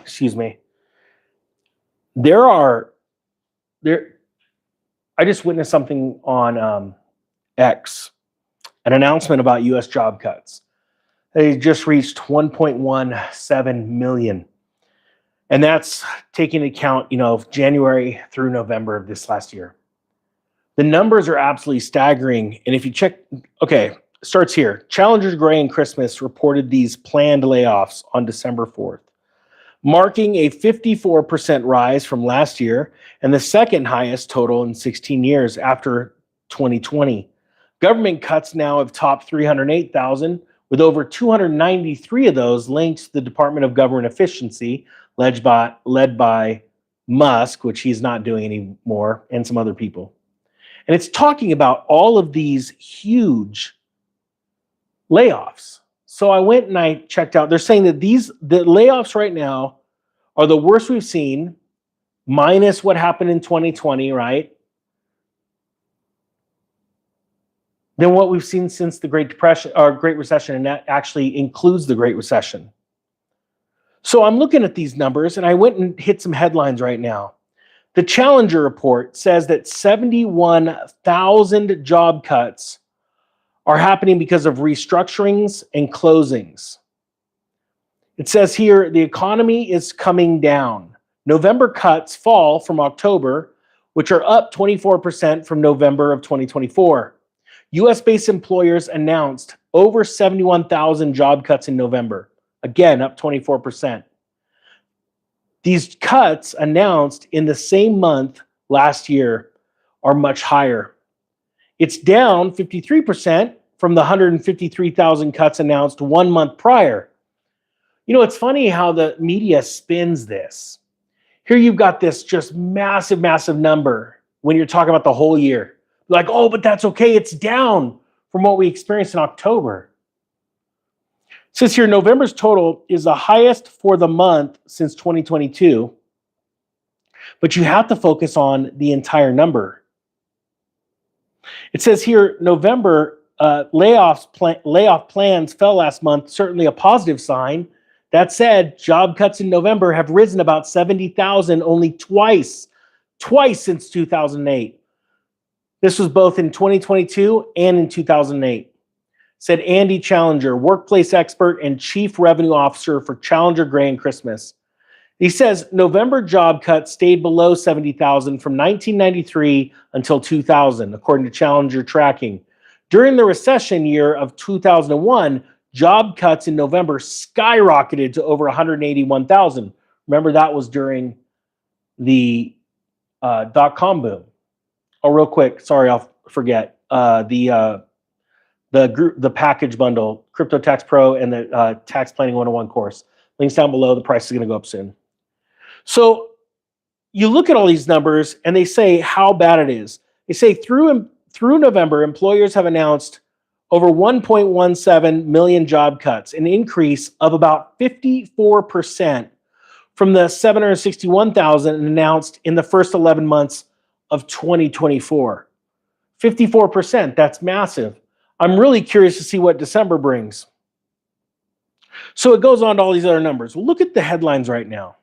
excuse me, there are there. I just witnessed something on X, an announcement about U.S. job cuts. They just reached 1.17 million, and that's taking into account, January through November of this last year. The numbers are absolutely staggering. And if you check, okay, starts here. Challenger Gray and Christmas reported these planned layoffs on December 4th, marking a 54% rise from last year and the second highest total in 16 years after 2020. Government cuts now have topped 308,000, with over 293 of those linked to the Department of Government Efficiency, led by Musk, which he's not doing anymore, and some other people. And it's talking about all of these huge layoffs. So I went and I checked out. They're saying that the layoffs right now are the worst we've seen, minus what happened in 2020, right? Than what we've seen since the Great Depression or Great Recession, and that actually includes the Great Recession. So I'm looking at these numbers, and I went and hit some headlines right now. The Challenger report says that 71,000 job cuts are happening because of restructurings and closings. It says here the economy is coming down. November cuts fall from October, which are up 24% from November of 2024. US-based employers announced over 71,000 job cuts in November, again up 24%. These cuts announced in the same month last year are much higher. It's down 53% from the 153,000 cuts announced 1 month prior. It's funny how the media spins this. Here you've got this just massive, massive number when you're talking about the whole year. Like, oh, but that's okay. It's down from what we experienced in October. It says here, November's total is the highest for the month since 2022, but you have to focus on the entire number. It says here, November layoff plans fell last month, certainly a positive sign. That said, job cuts in November have risen about 70,000 only twice since 2008. This was both in 2022 and in 2008. Said Andy Challenger, workplace expert and chief revenue officer for Challenger Gray and Christmas. He says November job cuts stayed below 70,000 from 1993 until 2000, according to Challenger tracking. During the recession year of 2001, job cuts in November skyrocketed to over 181,000. Remember, that was during the dot-com boom. Oh, real quick, sorry, I'll forget. The package bundle, Crypto Tax Pro and the Tax Planning 101 course. Links down below. The price is going to go up soon. So you look at all these numbers and they say how bad it is. They say through November, employers have announced over 1.17 million job cuts, an increase of about 54% from the 761,000 announced in the first 11 months of 2024. 54%, that's massive. I'm really curious to see what December brings. So it goes on to all these other numbers. Well, look at the headlines right now.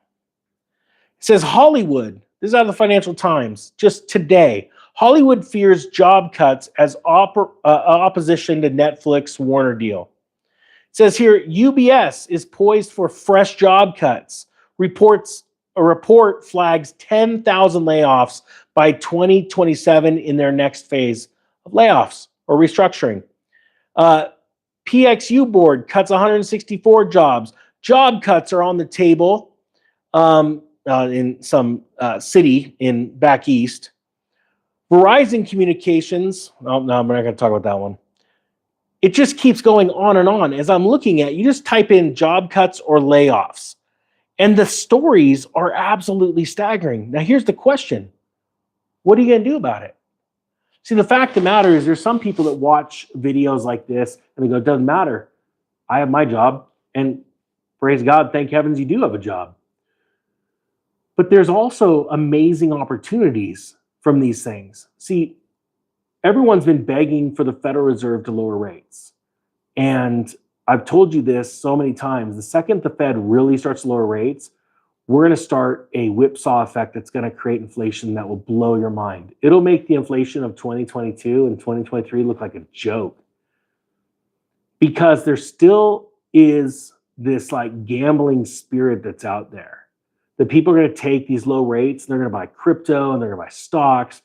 It says Hollywood, this is out of the Financial Times, just today. Hollywood fears job cuts as opposition to Netflix Warner deal. It says here, UBS is poised for fresh job cuts. A report flags 10,000 layoffs by 2027 in their next phase of layoffs or restructuring. PXU board cuts 164 jobs. Job cuts are on the table in some city in back east. Verizon Communications, no, we're not going to talk about that one. It just keeps going on and on. As I'm looking at, you just type in job cuts or layoffs, and the stories are absolutely staggering. Now, here's the question. What are you going to do about it? See, the fact of the matter is there's some people that watch videos like this and they go, it doesn't matter. I have my job, and praise God, thank heavens you do have a job. But there's also amazing opportunities from these things. See, everyone's been begging for the Federal Reserve to lower rates. And I've told you this so many times. The second the Fed really starts to lower rates, we're going to start a whipsaw effect that's going to create inflation that will blow your mind. It'll make the inflation of 2022 and 2023 look like a joke, because there still is this like gambling spirit that's out there. The people are going to take these low rates, and they're going to buy crypto and they're going to buy stocks,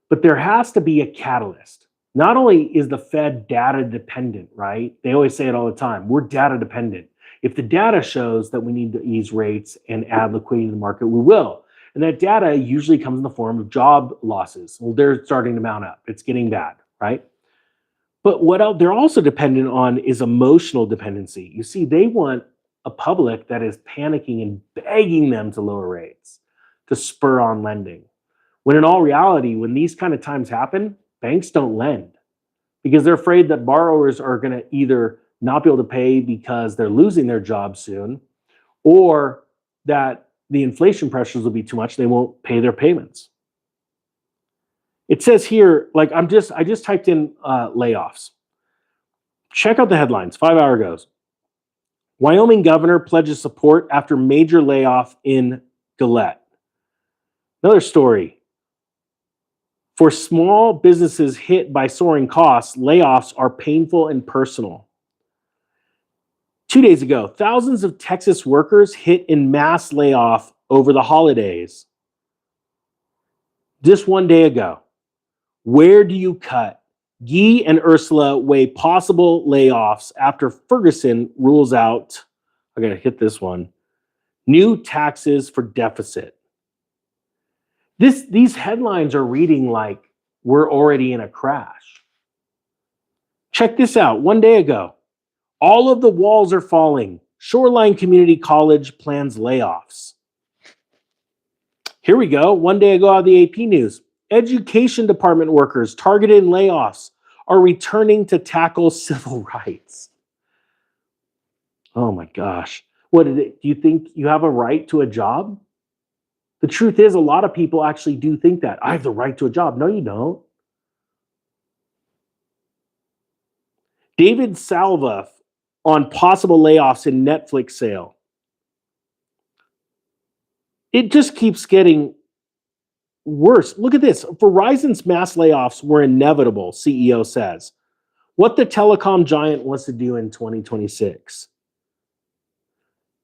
but there has to be a catalyst. Not only is the Fed data dependent, right? They always say it all the time. We're data dependent. If the data shows that we need to ease rates and add liquidity to the market, we will. And that data usually comes in the form of job losses. Well, they're starting to mount up. It's getting bad, right? But what they're also dependent on is emotional dependency. You see, they want a public that is panicking and begging them to lower rates to spur on lending. When in all reality, when these kind of times happen, banks don't lend because they're afraid that borrowers are going to either not be able to pay because they're losing their job soon, or that the inflation pressures will be too much, they won't pay their payments. It says here, like I just typed in layoffs. Check out the headlines, 5 hour goes. Wyoming governor pledges support after major layoff in Gillette. Another story. For small businesses hit by soaring costs, layoffs are painful and personal. 2 days ago, thousands of Texas workers hit in mass layoff over the holidays. Just 1 day ago, where do you cut? Guy and Ursula weigh possible layoffs after Ferguson rules out, I gotta hit this one, new taxes for deficit. These headlines are reading like we're already in a crash. Check this out. 1 day ago, all of the walls are falling. Shoreline Community College plans layoffs. Here we go. 1 day ago out of the AP News. Education department workers targeted in layoffs are returning to tackle civil rights. Oh my gosh. What is it? Do you think you have a right to a job? The truth is, a lot of people actually do think that. I have the right to a job. No, you don't. David Salva on possible layoffs in Netflix sale. It just keeps getting worse. Look at this. Verizon's mass layoffs were inevitable, CEO says. What the telecom giant wants to do in 2026.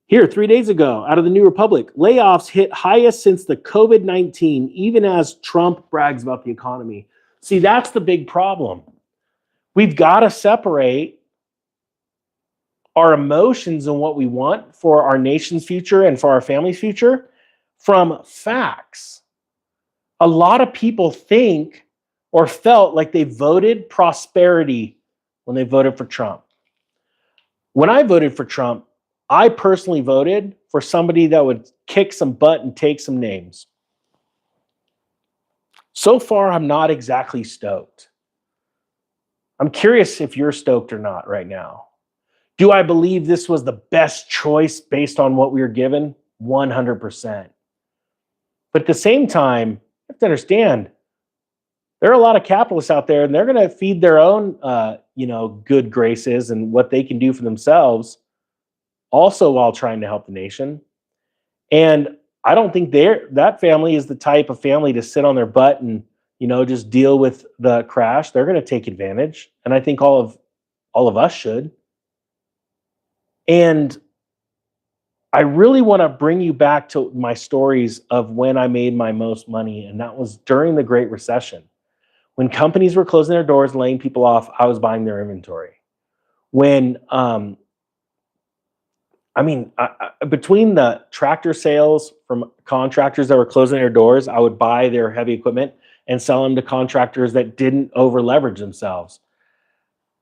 Here, 3 days ago, out of the New Republic, layoffs hit highest since the COVID-19, even as Trump brags about the economy. See, that's the big problem. We've got to separate our emotions and what we want for our nation's future and for our family's future from facts. A lot of people think or felt like they voted prosperity when they voted for Trump. When I voted for Trump, I personally voted for somebody that would kick some butt and take some names. So far, I'm not exactly stoked. I'm curious if you're stoked or not right now. Do I believe this was the best choice based on what we were given? 100%. But at the same time, you have to understand, there are a lot of capitalists out there, and they're going to feed their own, good graces and what they can do for themselves, also while trying to help the nation. And I don't think that family is the type of family to sit on their butt and just deal with the crash. They're going to take advantage, and I think all of us should. And I really want to bring you back to my stories of when I made my most money, and that was during the Great Recession. When companies were closing their doors and laying people off, I was buying their inventory. When between the tractor sales from contractors that were closing their doors, I would buy their heavy equipment and sell them to contractors that didn't over leverage themselves.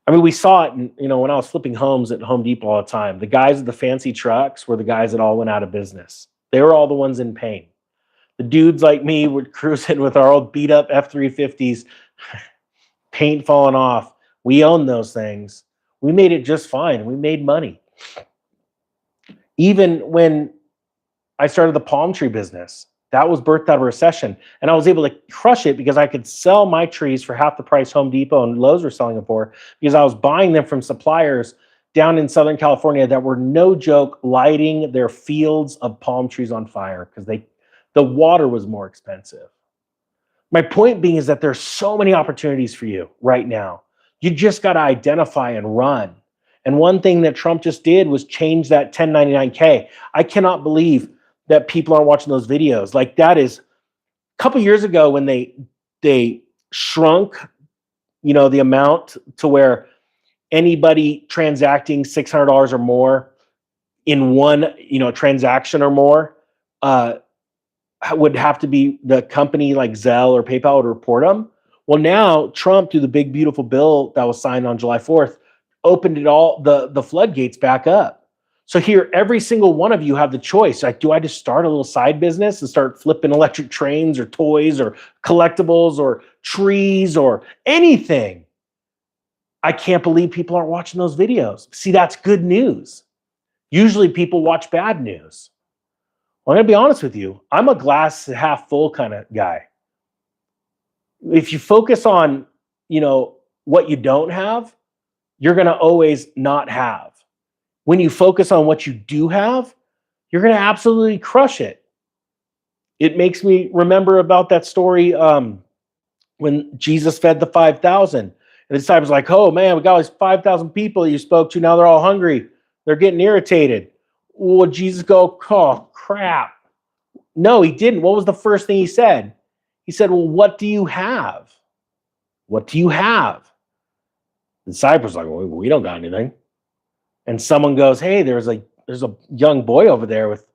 I mean, we saw it, when I was flipping homes at Home Depot all the time. The guys with the fancy trucks were the guys that all went out of business. They were all the ones in pain. The dudes like me would cruise in with our old beat up F-350s, paint falling off. We owned those things. We made it just fine. We made money. Even when I started the palm tree business, that was birthed out of a recession. And I was able to crush it because I could sell my trees for half the price Home Depot and Lowe's were selling them for, because I was buying them from suppliers down in Southern California that were, no joke, lighting their fields of palm trees on fire because the water was more expensive. My point being is that there's so many opportunities for you right now. You just got to identify and run. And one thing that Trump just did was change that 1099K. I cannot believe that people aren't watching those videos. Like, that is a couple years ago when they shrunk, the amount to where anybody transacting $600 or more in one, transaction or more, would have to be the company like Zelle or PayPal would report them. Well, now Trump, through the big beautiful bill that was signed on July 4th, opened it all, the floodgates back up. So here, every single one of you have the choice. Like, do I just start a little side business and start flipping electric trains or toys or collectibles or trees or anything? I can't believe people aren't watching those videos. See, that's good news. Usually people watch bad news. Well, I'm going to be honest with you. I'm a glass half full kind of guy. If you focus on, what you don't have, you're going to always not have. When you focus on what you do have, you're going to absolutely crush it. It makes me remember about that story when Jesus fed the 5,000. And the disciples are like, oh man, we got all these 5,000 people you spoke to. Now they're all hungry. They're getting irritated. Would Jesus go, oh crap? No, he didn't. What was the first thing he said? He said, well, what do you have? What do you have? The disciples are like, well, we don't got anything. And someone goes, hey, there's a young boy over there with,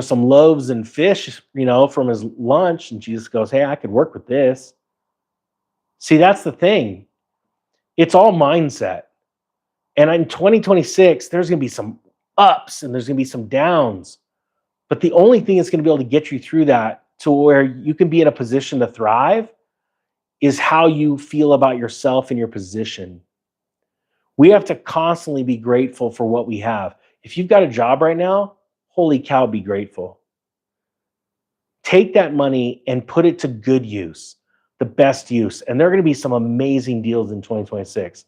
some loaves and fish, from his lunch. And Jesus goes, hey, I could work with this. See, that's the thing. It's all mindset. And in 2026, there's going to be some ups and there's going to be some downs. But the only thing that's going to be able to get you through that to where you can be in a position to thrive is how you feel about yourself and your position. We have to constantly be grateful for what we have. If you've got a job right now, holy cow, be grateful. Take that money and put it to good use, the best use. And there are going to be some amazing deals in 2026.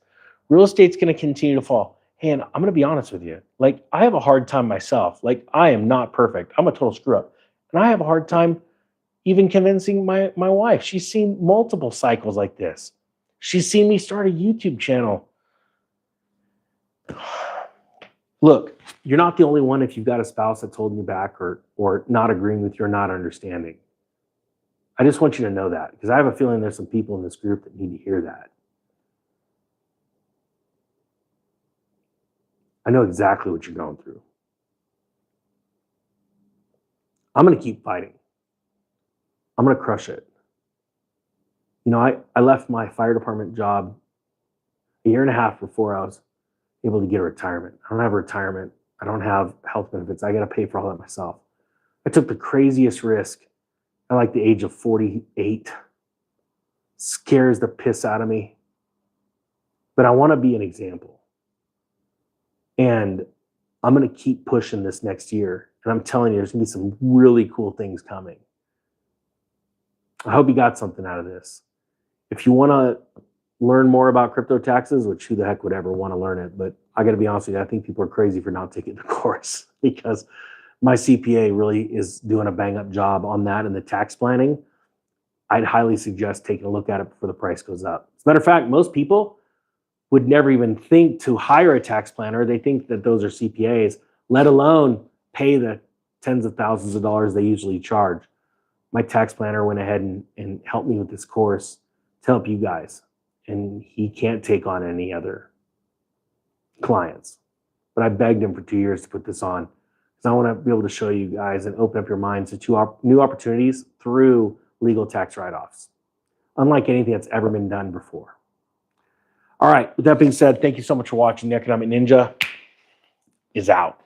Real estate's going to continue to fall. Hey, and I'm going to be honest with you. Like, I have a hard time myself. Like, I am not perfect. I'm a total screw up. And I have a hard time even convincing my wife. She's seen multiple cycles like this. She's seen me start a YouTube channel. Look, you're not the only one if you've got a spouse that's holding you back or not agreeing with you or not understanding. I just want you to know that because I have a feeling there's some people in this group that need to hear that. I know exactly what you're going through. I'm going to keep fighting. I'm going to crush it. I left my fire department job a year and a half before I was able to get a retirement. I don't have a retirement. I don't have health benefits. I got to pay for all that myself. I took the craziest risk at like the age of 48. Scares the piss out of me. But I want to be an example. And I'm going to keep pushing this next year. And I'm telling you, there's going to be some really cool things coming. I hope you got something out of this. If you want to learn more about crypto taxes, which who the heck would ever want to learn it, but I got to be honest with you, I think people are crazy for not taking the course because my CPA really is doing a bang up job on that and the tax planning. I'd highly suggest taking a look at it before the price goes up. As a matter of fact, most people would never even think to hire a tax planner. They think that those are CPAs, let alone pay the tens of thousands of dollars they usually charge. My tax planner went ahead and helped me with this course to help you guys. And he can't take on any other clients. But I begged him for 2 years to put this on because I want to be able to show you guys and open up your minds to new opportunities through legal tax write-offs, unlike anything that's ever been done before. All right, with that being said, thank you so much for watching. The Economic Ninja is out.